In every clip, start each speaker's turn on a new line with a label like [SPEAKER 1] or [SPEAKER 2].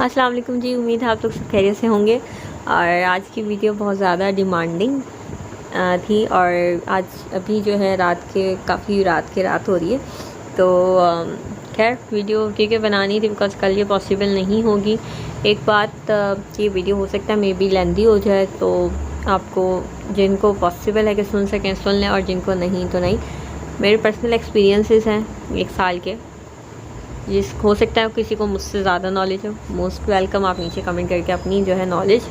[SPEAKER 1] अस्सलाम वालेकुम जी। उम्मीद है आप लोग सब खैरियत से होंगे। और आज की वीडियो बहुत ज़्यादा डिमांडिंग थी और आज अभी जो है रात हो रही है। तो खैर वीडियो क्योंकि बनानी थी बिकॉज कल ये पॉसिबल नहीं होगी। एक बात, ये वीडियो हो सकता है मे बी लेंदी हो जाए, तो आपको जिनको पॉसिबल है कि सुन सकें सुन लें, और जिनको नहीं तो नहीं। मेरे पर्सनल एक्सपीरियंसेस हैं 1 साल के, जिस हो सकता है किसी को मुझसे ज़्यादा नॉलेज हो। मोस्ट वेलकम, आप नीचे कमेंट करके अपनी जो है नॉलेज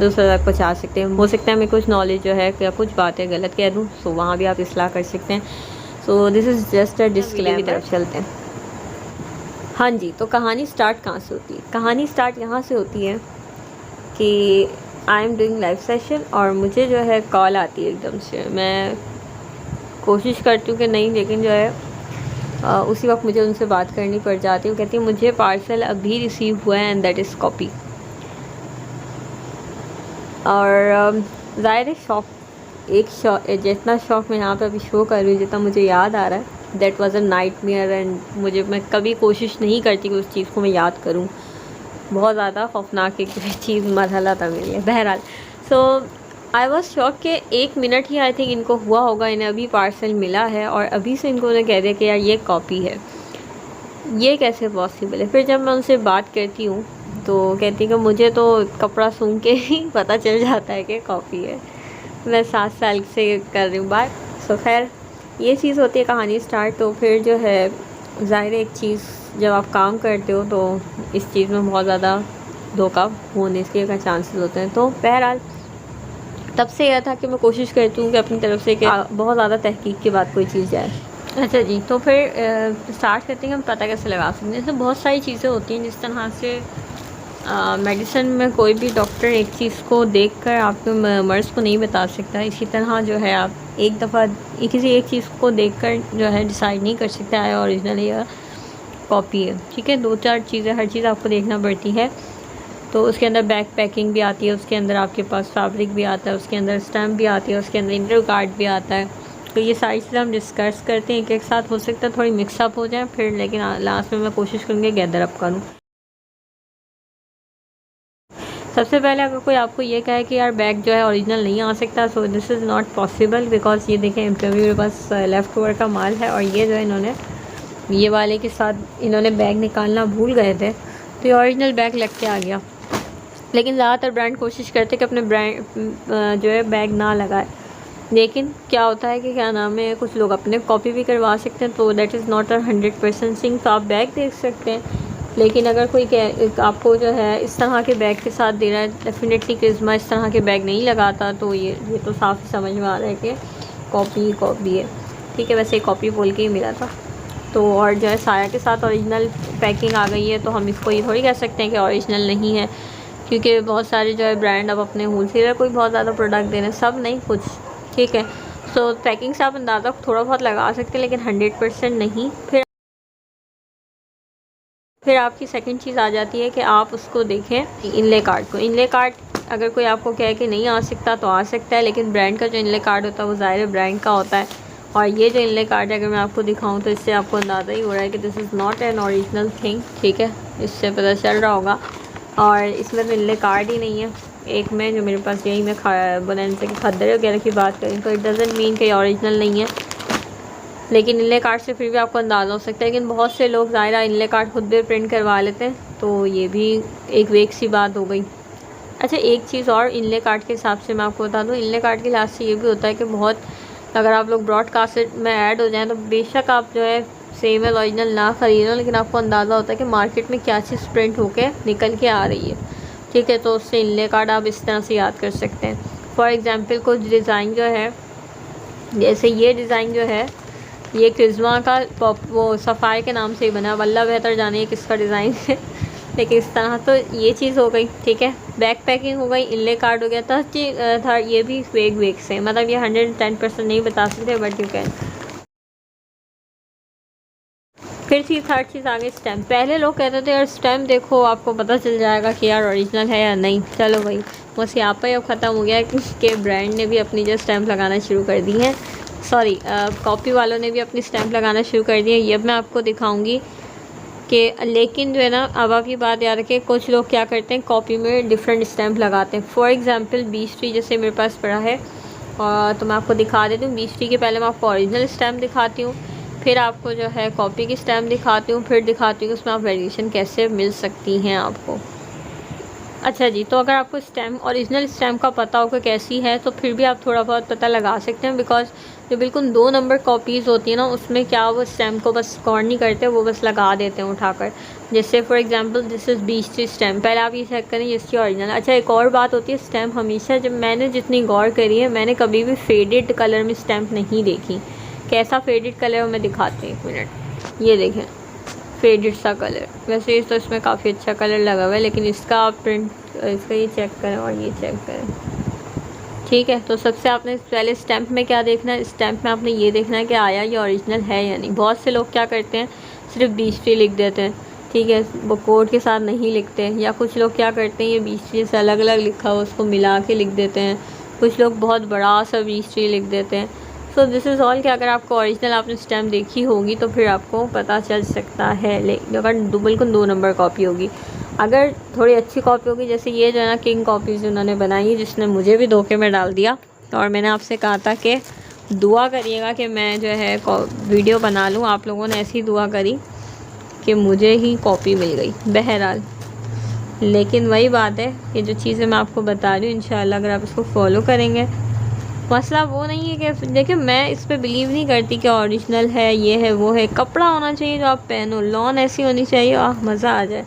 [SPEAKER 1] दूसरों तक पहुँचा सकते हैं। हो सकता है मैं कुछ नॉलेज जो है या कुछ बातें गलत कह दूँ, सो वहाँ भी आप इस्लाह कर सकते हैं। So this is just a disclaimer. की तरफ चलते हैं। हाँ जी, तो कहानी स्टार्ट कहाँ से होती है? कहानी स्टार्ट यहाँ से होती है कि I am doing live session और मुझे जो है कॉल आती है एकदम से। मैं कोशिश करती हूँ कि नहीं, लेकिन जो है उसी वक्त मुझे उनसे बात करनी पड़ जाती है। कहती है मुझे पार्सल अभी रिसीव हुआ है एंड दैट इज़ कॉपी। और ज़ाहिर है जितना शौक मैं यहाँ पे अभी शो कर रही हूँ, जितना मुझे याद आ रहा है, that was a nightmare. And मैं कभी कोशिश नहीं करती कि उस चीज़ को मैं याद करूँ। बहुत ज़्यादा खौफनाक एक चीज़ मरहला था मेरे लिए। बहरहाल, सो आई वॉज शॉक कि 1 मिनट ही आई थिंक इनको हुआ होगा, इन्हें अभी पार्सल मिला है और अभी से इनको उन्हें कह दिया कि यार ये कॉपी है। ये कैसे पॉसिबल है? फिर जब मैं उनसे बात करती हूँ तो कहती कि मुझे तो कपड़ा सूंघ के ही पता चल जाता है कि कॉपी है। मैं 7 साल से कर रही हूँ बात। सो खैर, ये चीज़ होती है कहानी स्टार्ट। तो फिर जो है ज़ाहिर एक चीज़, जब आप काम करते हो तो इस चीज़ में बहुत ज़्यादा धोखा होने के का चांसेस होते हैं। तो बहरहाल तब से यह था कि मैं कोशिश करती हूँ कि अपनी तरफ से कि बहुत ज़्यादा तहकीक के बाद कोई चीज़ जाए। अच्छा जी, तो फिर स्टार्ट करते हैं हम पता कैसे लगा सकते हैं। जैसे बहुत सारी चीज़ें होती हैं, जिस तरह से मेडिसिन में कोई भी डॉक्टर एक चीज़ को देखकर आपके मर्ज़ को नहीं बता सकता। इसी तरह जो है आप एक दफ़ा किसी एक चीज़ को देखकर जो है डिसाइड नहीं कर सकता है ओरिजिनल या कॉपी है। ठीक है, 2-4 चीज़ें, हर चीज़ आपको देखना पड़ती है। तो उसके अंदर बैक पैकिंग भी आती है, उसके अंदर आपके पास फैब्रिक भी आता है, उसके अंदर स्टैम्प भी आती है, उसके अंदर इंटर कार्ड भी आता है। तो ये सारी चीज़ें हम डिस्कस करते हैं एक साथ। हो सकता है थोड़ी मिक्सअप हो जाए फिर, लेकिन लास्ट में मैं कोशिश करूँगी गैदर अप करूँ। सबसे पहले अगर कोई आपको ये कहे कि यार बैग जो है ओरिजिनल नहीं आ सकता, so this is not possible. Because ये देखें, इंटरव्यू मेरे पास लेफ़्ट ओवर का माल है और ये जो है इन्होंने ये वाले के साथ इन्होंने बैग निकालना भूल गए थे, तो ये ओरिजिनल बैग लग के आ गया। लेकिन ज़्यादातर ब्रांड कोशिश करते कि अपने ब्रांड जो है बैग ना लगाए। लेकिन क्या होता है कि क्या नाम है, कुछ लोग अपने कॉपी भी करवा सकते हैं, तो that is not a 100% thing. तो आप बैग देख सकते हैं, लेकिन अगर कोई आपको जो है इस तरह के बैग के साथ दे रहा है, डेफिनेटली क्रिस्मा इस तरह के बैग नहीं लगाता, तो ये तो साफ ही समझ में आ रहा है कि कॉपी है। ठीक है, वैसे कॉपी बोल के ही मिला था। तो और जो है साया के साथ ओरिजिनल पैकिंग आ गई है, तो हम इसको ये थोड़ी कह सकते हैं कि ओरिजिनल नहीं है, क्योंकि बहुत सारे जो है ब्रांड अब अपने होलसेलर को बहुत ज़्यादा प्रोडक्ट दे रहे हैं, सब नहीं कुछ। ठीक है, सो पैकिंग से आप अंदाज़ा थोड़ा बहुत लगा सकते हैं, लेकिन 100% नहीं। फिर आपकी सेकंड चीज़ आ जाती है कि आप उसको देखें इनले कार्ड को। इनले कार्ड अगर कोई आपको कहे कि नहीं आ सकता तो आ सकता है, लेकिन ब्रांड का जो इनले कार्ड होता है वो ज़ाहिर ब्रांड का होता है। और ये जो इनले कार्ड है, अगर मैं आपको दिखाऊं तो इससे आपको अंदाज़ा ही हो रहा है कि this is not an original thing. ठीक है, इससे पता चल रहा होगा। और इसमें तो इनले कार्ड ही नहीं है। एक में जो मेरे पास, यही मैं बनाने से खद्दरे वगैरह की बात करें, तो इट डज़ंट मीन कि ओरिजिनल नहीं है, लेकिन इनले कार्ड से फिर भी आपको अंदाज़ा हो सकता है। लेकिन बहुत से लोग ज़ाहिर इनले कार्ड खुद भी प्रिंट करवा लेते हैं, तो ये भी एक वेक सी बात हो गई। अच्छा, एक चीज़ और इनले कार्ड के हिसाब से मैं आपको बता दूँ, इनले कार्ड के लिहाज से ये भी होता है कि बहुत, अगर आप लोग ब्रॉडकास्ट में ऐड हो जाएँ तो बेशक आप जो है सेम ओरिजिनल ना ख़रीदो, लेकिन आपको अंदाज़ा होता है कि मार्केट में क्या चीज़ प्रिंट होकर निकल के आ रही है। ठीक है, तो उससे इनले कार्ड आप इस तरह से याद कर सकते हैं। फॉर एग्ज़ाम्पल कुछ डिज़ाइन जो है, जैसे ये डिज़ाइन जो है, ये क्रिस्मा का वो सफ़ाई के नाम से ही बना, वल्ला बेहतर जाने ये किसका डिज़ाइन है। लेकिन इस तरह तो ये चीज़ हो गई। ठीक है, बैक पैकिंग हो गई, इनले कार्ड हो गया था। ये भी वेग से, मतलब ये 110% नहीं बता सकते, बट यू कैन। फिर थर्ड चीज़ आ गई स्टैम्प। पहले लोग कहते थे यार स्टैम्प देखो आपको पता चल जाएगा कि यार ओरिजिनल है या नहीं। चलो भाई, बस यहाँ पर अब ख़त्म हो गया कि ब्रांड ने भी अपनी जो स्टैम्प लगाना शुरू कर दी है। सॉरी, कॉपी वालों ने भी अपनी स्टैम्प लगाना शुरू कर दी है। ये मैं आपको दिखाऊंगी कि लेकिन जो है ना, अब आप ये बात याद रखें, कुछ लोग क्या करते हैं कॉपी में डिफरेंट स्टैम्प लगाते हैं। फॉर एग्जांपल बीच ट्री जैसे मेरे पास पड़ा है, और तो मैं आपको दिखा देती हूँ। बीच ट्री के पहले मैं आपको ओरिजिनल स्टैम्प दिखाती हूँ, फिर आपको जो है कॉपी की स्टैम्प दिखाती हूँ, फिर दिखाती हूँ उसमें आप वेरिएशन कैसे मिल सकती हैं आपको। अच्छा जी, तो अगर आपको स्टैम्प ओरिजिनल स्टैम्प का पता हो कि कैसी है, तो फिर भी आप थोड़ा बहुत पता लगा सकते हैं। बिकॉज जो बिल्कुल 2 नंबर कॉपीज़ होती है ना, उसमें क्या वो स्टैम्प को बस स्कोर नहीं करते, वो बस लगा देते हैं उठाकर। जैसे for example this is beech tree stamp, पहले आप ये चेक करें इसकी ओरिजिनल। अच्छा, एक और बात होती है, स्टैम्प हमेशा, जब मैंने जितनी गौर करी है, मैंने कभी भी फेडेड कलर में स्टैम्प नहीं देखी। कैसा फेडेड कलर मैं दिखाती हूँ, 1 मिनट। ये देखें फेडेड सा कलर, वैसे तो इसमें काफ़ी अच्छा कलर लगा हुआ है, लेकिन इसका आप प्रिंट, इसका ये चेक करें और ये चेक करें, ठीक है। तो सबसे आपने पहले स्टैम्प में क्या देखना है, स्टैम्प में आपने ये देखना है कि आया ये ओरिजिनल है या नहीं। बहुत से लोग क्या करते हैं, सिर्फ बीच ट्री लिख देते हैं, ठीक है, वो कोड के साथ नहीं लिखते। या कुछ लोग क्या करते हैं, ये बीच ट्री से अलग अलग लिखा हो उसको मिला के लिख देते हैं। कुछ लोग बहुत बड़ा सा बीच ट्री लिख देते हैं। सो दिस इज़ ऑल कि अगर आपको ओरिजिनल आपने स्टैम्प देखी होगी तो फिर आपको पता चल सकता है। लेकिन अगर बिल्कुल 2 नंबर कॉपी होगी, अगर थोड़ी अच्छी कॉपी होगी, जैसे ये जो है ना किंग कॉपीज़ उन्होंने बनाई है, जिसने मुझे भी धोखे में डाल दिया। और मैंने आपसे कहा था कि दुआ करिएगा कि मैं जो है वीडियो बना लूँ, आप लोगों ने ऐसी दुआ करी कि मुझे ही कॉपी मिल गई। बहरहाल, लेकिन वही बात है कि जो चीज़ें मैं आपको बता रही हूँ, इंशाल्लाह अगर आप इसको फॉलो करेंगे, मसला वो नहीं है कि देखिए, मैं इस पे बिलीव नहीं करती कि ओरिजिनल है, ये है वो है। कपड़ा होना चाहिए जो आप पहनो, लॉन ऐसी होनी चाहिए, मज़ा आ जाए,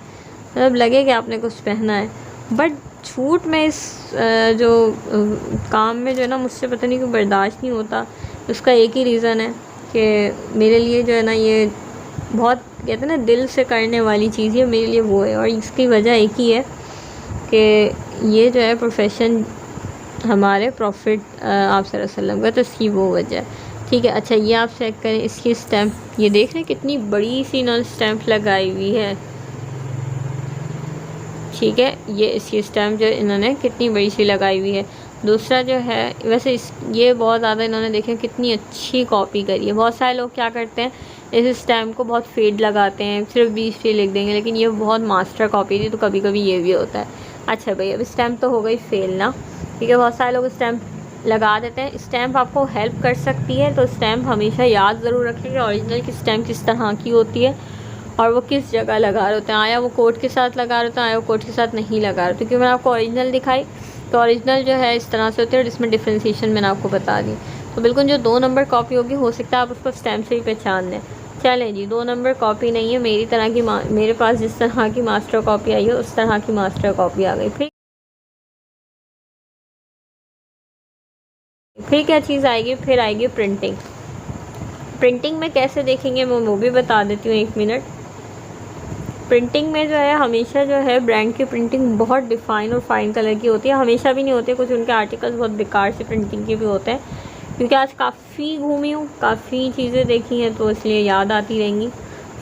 [SPEAKER 1] मतलब लगे कि आपने कुछ पहना है। बट छूट में इस जो काम में जो है ना, मुझसे पता नहीं क्यों बर्दाश्त नहीं होता। उसका एक ही रीज़न है कि मेरे लिए जो है ना, ये बहुत कहते हैं ना दिल से करने वाली चीज़ है, मेरे लिए वो है। और इसकी वजह एक ही है कि ये जो है प्रोफेशन हमारे प्रॉफिट आप सल्लल्लाहु अलैहि वसल्लम का, तो इसकी वो वजह है, ठीक है। अच्छा, ये आप चेक करें इसकी स्टैम्प, ये देख रहे हैं कितनी बड़ी सी इन्होंने स्टैम्प लगाई हुई है, ठीक है। ये इसकी स्टैम्प जो इन्होंने कितनी बड़ी सी लगाई हुई है। दूसरा जो है, वैसे ये बहुत ज़्यादा इन्होंने देखें कितनी अच्छी कॉपी करी है। बहुत सारे लोग क्या करते हैं, इस स्टैम्प को बहुत फेड लगाते हैं, सिर्फ बीच ट्री लिख देंगे, लेकिन ये बहुत मास्टर कॉपी थी, तो कभी कभी ये भी होता है। अच्छा भाई, अब स्टैम्प तो हो गई फेल ना, ठीक है। बहुत सारे लोग स्टैम्प लगा देते हैं। स्टैम्प आपको हेल्प कर सकती है, तो स्टैम्प हमेशा याद ज़रूर रखें कि ओरिजिनल की स्टैम्प किस तरह की होती है और वो किस जगह लगा रहे होते हैं। आया वो कोट के साथ लगा रहे होते हैं, आया वो कोट के साथ नहीं लगा रहे, क्योंकि मैंने आपको ओरिजिनल दिखाई, तो ओरिजिनल जो है इस तरह से होती है, और इसमें डिफ्रेंसीशन मैंने आपको बता दी। तो बिल्कुल जो 2 नंबर कॉपी होगी, हो सकता है आप उसको स्टैम्प से ही पहचान लें। चलें जी, 2 नंबर कॉपी नहीं है, मेरी तरह की मेरे पास जिस तरह की मास्टर कॉपी आई है, उस तरह की मास्टर कॉपी आ गई। फिर क्या चीज़ आएगी, फिर आएगी प्रिंटिंग। प्रिंटिंग में कैसे देखेंगे मैं वो भी बता देती हूँ, 1 मिनट। प्रिंटिंग में जो है, हमेशा जो है ब्रांड की प्रिंटिंग बहुत डिफ़ाइन और फाइन कलर की होती है। हमेशा भी नहीं होती, कुछ उनके आर्टिकल्स बहुत बेकार से प्रिंटिंग के भी होते हैं। क्योंकि आज काफ़ी घूमी हूँ, काफ़ी चीज़ें देखी हैं, तो इसलिए याद आती रहेंगी।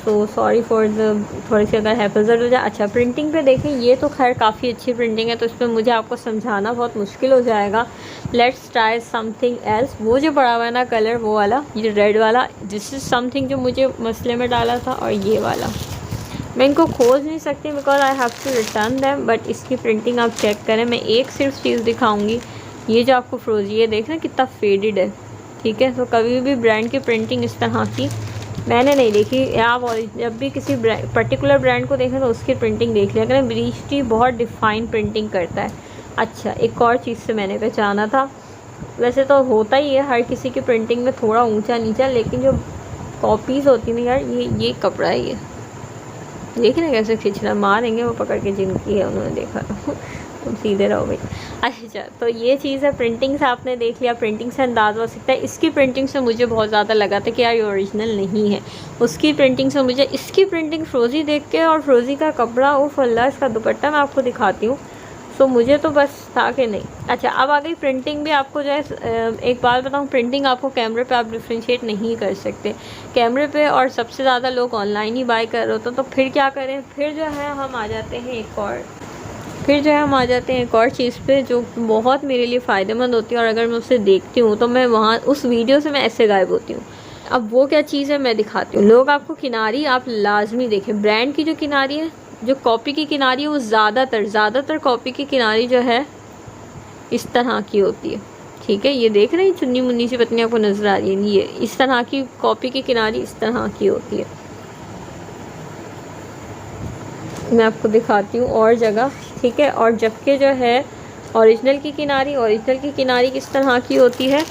[SPEAKER 1] सो सॉरी फॉर द थोड़ी सी अगर हेफाजत हो जाए। अच्छा, प्रिंटिंग पे देखें, ये तो खैर काफ़ी अच्छी प्रिंटिंग है, तो इस पर मुझे आपको समझाना बहुत मुश्किल हो जाएगा। Let's try something else. वो जो पड़ा हुआ है ना कलर, वो वाला, ये रेड वाला, दिस इज़ समथिंग जो मुझे मसले में डाला था। और ये वाला मैं इनको खोज नहीं सकती because I have to return them, but इसकी प्रिंटिंग आप चेक करें। मैं एक सिर्फ चीज़ दिखाऊंगी, ये जो आपको फ्रोजी है, देखना कितना फेडेड है, ठीक है। तो कभी भी ब्रांड की प्रिंटिंग इस तरह की मैंने नहीं देखी। आप जब भी किसी पर्टिकुलर ब्रांड को देखें तो उसकी प्रिंटिंग देख लिया करें। ब्रीच टी बहुत डिफ़ाइन प्रिंटिंग करता है। अच्छा, एक और चीज़ से मैंने पहचाना था, वैसे तो होता ही है हर किसी की प्रिंटिंग में थोड़ा ऊंचा नीचा, लेकिन जो कॉपीज़ होती हैं यार, ये कपड़ा है, ये देख रहे कैसे खींचना, मारेंगे वो पकड़ के, जिनकी है उन्होंने देखा तुम सीधे रहो भाई। अच्छा, तो ये चीज़ है। प्रिंटिंग से आपने देख लिया, प्रिंटिंग से अंदाज़ा हो सकता है। इसकी प्रिंटिंग से मुझे बहुत ज़्यादा लगा था कि यार ये ओरिजिनल नहीं है। उसकी प्रिंटिंग से मुझे इसकी प्रिंटिंग फ्रोज़ी देख के, और फ्रोज़ी का कपड़ा, उफ अल्लाह, इसका दुपट्टा मैं आपको दिखाती हूँ। सो मुझे तो बस था कि नहीं। अच्छा, अब आ गई प्रिंटिंग भी। आपको जो है एक बात बताऊँ, प्रिंटिंग आपको कैमरे पे आप डिफ्रेंशिएट नहीं कर सकते कैमरे पे, और सबसे ज़्यादा लोग ऑनलाइन ही बाय कर रहे होते तो फिर क्या करें। फिर जो है हम आ जाते हैं एक और चीज़ पे जो बहुत मेरे लिए फ़ायदेमंद होती है, और अगर मैं उसे देखती हूँ तो मैं वहाँ उस वीडियो से मैं ऐसे गायब होती हूँ। अब वो क्या चीज़ है मैं दिखाती हूँ। लोग आपको किनारी आप लाजमी देखें, ब्रांड की जो किनारी है, जो कॉपी की किनारी है, वो ज़्यादातर कॉपी की किनारी जो है इस तरह की होती है। ठीक है, ये देख रहे हैं चुन्नी मुन्नी सी पत्नी आपको नज़र आ रही है, ये इस तरह की कॉपी की किनारी इस तरह की होती है। मैं आपको दिखाती हूँ और जगह। ठीक है, और जबकि जो है ओरिजिनल की किनारी किस तरह की होती है,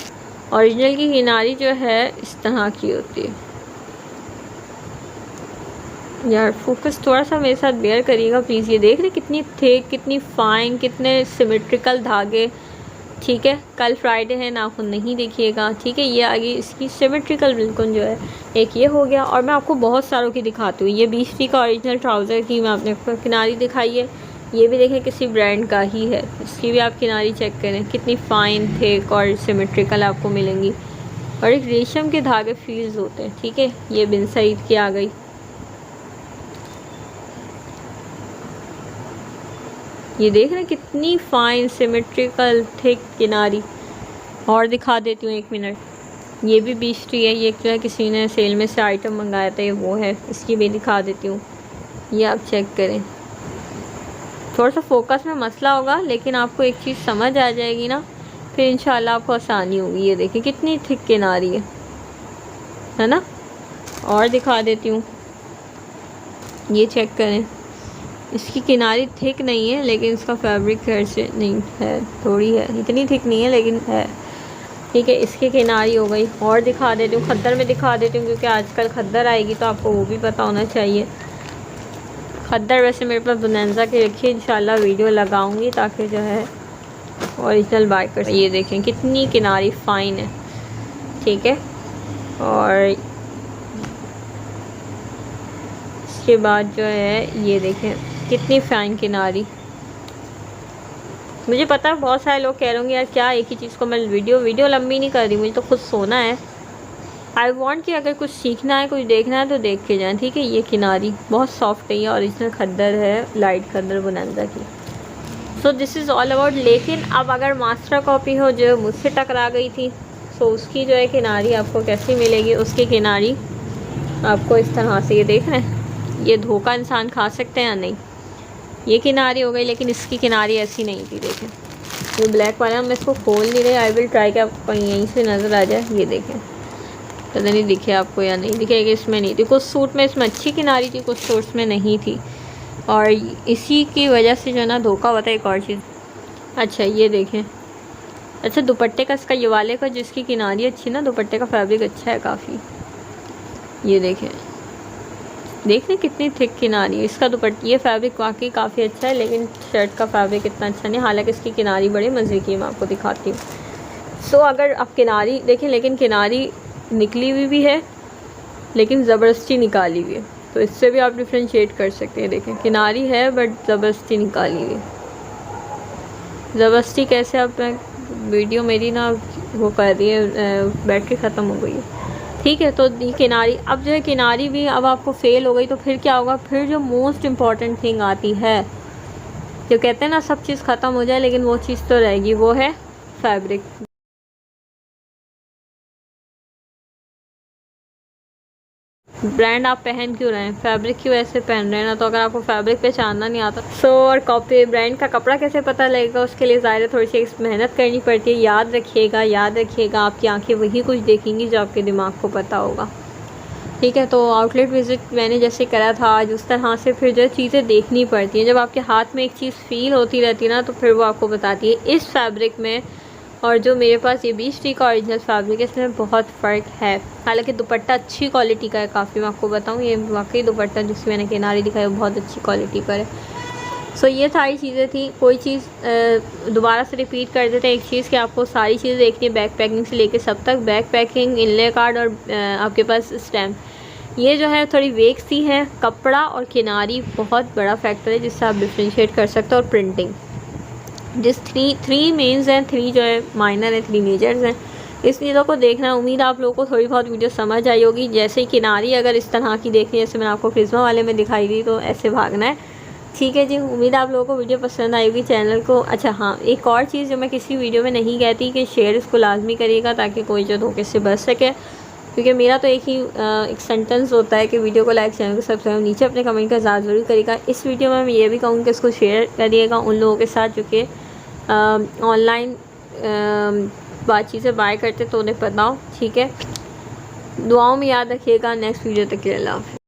[SPEAKER 1] ओरिजिनल की किनारी जो है इस तरह की होती है। यार फोकस थोड़ा सा मेरे साथ बेयर करिएगा प्लीज़। ये देख रहे कितनी थिक, कितनी फाइन, कितने सिमेट्रिकल धागे। ठीक है, कल फ्राइडे है, नाखून नहीं देखिएगा। ठीक है, ये आगे इसकी सिमेट्रिकल बिल्कुल जो है, एक ये हो गया। और मैं आपको बहुत सारों की दिखाती हूँ। ये 20 का ओरिजिनल ट्राउज़र की मैं आपने किनारी दिखाई है, ये भी देखें किसी ब्रांड का ही है, इसकी भी आप किनारी चेक करें, कितनी फ़ाइन थिक और सिमेट्रिकल आपको मिलेंगी। और एक रेशम के धागे फील्स होते हैं। ठीक है, ये बिन सईद की आ गई, ये देख रहे हैं कितनी फाइन सिमेट्रिकल थिक किनारी। और दिखा देती हूँ, 1 मिनट। ये भी 20 है, ये जो है किसी ने सेल में से आइटम मंगाया था, ये वो है, इसकी भी दिखा देती हूँ। ये आप चेक करें, थोड़ा सा फोकस में मसला होगा, लेकिन आपको एक चीज़ समझ आ जाएगी ना, फिर इंशाल्लाह आपको आसानी होगी। ये देखिए कितनी थिक किनारी है ना। और दिखा देती हूँ, ये चेक करें, इसकी किनारी थिक नहीं है, लेकिन इसका फैब्रिक खैर से नहीं है, थोड़ी है, इतनी थिक नहीं है लेकिन है। ठीक है, इसकी किनारी हो गई। और दिखा देती हूँ, खद्दर में दिखा देती हूँ, क्योंकि आजकल खद्दर आएगी तो आपको वो भी पता होना चाहिए। खद्दर वैसे मेरे पास बोनांजा की रखी है, इंशाल्लाह वीडियो लगाऊंगी ताकि जो है ओरिजिनल बाय कर। ये देखें कितनी किनारी फ़ाइन है। ठीक है, और इसके बाद जो है ये देखें कितनी फ़ाइन किनारी। मुझे पता है बहुत सारे लोग कह रहे होंगे यार क्या एक ही चीज़ को मैं वीडियो लंबी नहीं कर रही, मुझे तो खुद सोना है। आई वॉन्ट कि अगर कुछ सीखना है, कुछ देखना है तो देख के जाएं। ठीक है, ये किनारी बहुत सॉफ्ट है, ये ओरिजिनल खद्दर है, लाइट खद्दर बोनांजा की। So this is all about. लेकिन अब अगर मास्टर कॉपी हो जो मुझसे टकरा गई थी, सो उसकी जो है किनारी आपको कैसी मिलेगी, उसकी किनारी आपको इस तरह से, ये देख रहे हैं, ये धोखा इंसान खा सकते हैं या नहीं। ये किनारी हो गई, लेकिन इसकी किनारी ऐसी नहीं थी। देखें ये ब्लैक वाला, मैं इसको खोल नहीं रही, आई विल ट्राई कि आपको यहीं से नज़र आ जाए। ये देखें, पता नहीं दिखे आपको या नहीं दिखेगा, इसमें नहीं थी। कुछ सूट में इसमें अच्छी किनारी थी, कुछ सूट्स में नहीं थी, और इसी की वजह से जो ना धोखा होता है। एक और चीज़, अच्छा ये देखें, अच्छा दुपट्टे का, इसका ये वाले का जिसकी किनारी अच्छी ना, दुपट्टे का फैब्रिक अच्छा है काफ़ी। ये देखें, देख रहे कितनी थिक किनारी है इसका दुपट्टा, ये फैब्रिक वाकई काफ़ी अच्छा है, लेकिन शर्ट का फैब्रिक इतना अच्छा नहीं, हालांकि इसकी किनारी बड़े मज़े की, मैं आपको दिखाती हूँ। सो अगर आप किनारी देखें, लेकिन किनारी निकली हुई भी है, लेकिन ज़बरदस्ती निकाली हुई है, तो इससे भी आप डिफ्रेंशिएट कर सकते हैं। देखें किनारी है बट ज़बरदस्ती निकाली हुई है। ज़बरदस्ती कैसे, आप वीडियो मेरी ना वो कर रही है, बैटरी ख़त्म हो गई है। ठीक है, तो ये किनारी, अब जो है किनारी भी अब आपको फेल हो गई, तो फिर क्या होगा, फिर जो मोस्ट इम्पॉर्टेंट थिंग आती है, जो कहते हैं ना सब चीज़ ख़त्म हो जाए लेकिन वो चीज़ तो रहेगी, वो है फैब्रिक। ब्रांड आप पहन क्यों रहे हैं, फैब्रिक क्यों ऐसे पहन रहे हैं ना। तो अगर आपको फैब्रिक पहचानना नहीं आता, सो और कॉपी ब्रांड का कपड़ा कैसे पता लगेगा, उसके लिए ज़ाहिर थोड़ी सी मेहनत करनी पड़ती है। याद रखिएगा, आपकी आंखें वही कुछ देखेंगी जो आपके दिमाग को पता होगा। ठीक है, तो आउटलेट विज़िट मैंने जैसे करा था आज, उस तरह से फिर जो चीज़ें देखनी पड़ती हैं। जब आपके हाथ में एक चीज़ फील होती रहती है ना, तो फिर वो आपको बताती है। इस फैब्रिक में और जो मेरे पास ये 20 का ओरिजिनल फैब्रिक है, इसमें बहुत फ़र्क है। हालांकि दुपट्टा अच्छी क्वालिटी का है काफ़ी, मैं आपको बताऊँ, ये वाकई दुपट्टा जिसकी मैंने किनारी दिखाई वो बहुत अच्छी क्वालिटी पर है। सो ये सारी चीज़ें थी। कोई चीज़ दोबारा से रिपीट कर देते हैं एक चीज़ कि आपको सारी चीज़ें देखनी है, बैक पैकिंग से लेके सब तक। बैक पैकिंग, इनले कार्ड और आपके पास स्टैम्प, ये जो है थोड़ी वेक सी है। कपड़ा और किनारी बहुत बड़ा फैक्टर है जिससे आप डिफ्रेंशिएट कर सकते हो। और प्रिंटिंग, जिस थ्री मेन्स हैं, 3 जो है माइनर है, 3 मेजर्स हैं। इस चीज़ों को देखना, उम्मीद आप लोगों को थोड़ी बहुत वीडियो समझ आई होगी। जैसे किनारी अगर इस तरह की देखनी है, जैसे मैंने आपको क्रिस्मा वाले में दिखाई दी, तो ऐसे भागना है। ठीक है जी, उम्मीद आप लोगों को वीडियो पसंद आई होगी, चैनल को। अच्छा हाँ, एक और चीज़ जो मैं किसी वीडियो में नहीं कहती कि शेयर इसको लाजमी करिएगा ताकि कोई जो धोखे से बच सके। क्योंकि मेरा तो एक ही एक सेंटेंस होता है कि वीडियो को लाइक, चैनल को सब्सक्राइब, नीचे अपने कमेंट का इज़हार ज़रूर करिएगा। इस वीडियो में मैं ये भी कहूँगी कि इसको शेयर करिएगा उन लोगों के साथ जो कि ऑनलाइन चीज़ें बाय करते तो उन्हें पता हो, ठीक है। दुआओं में याद रखिएगा। नेक्स्ट वीडियो तक के लिए अल्लाह हाफ़िज़।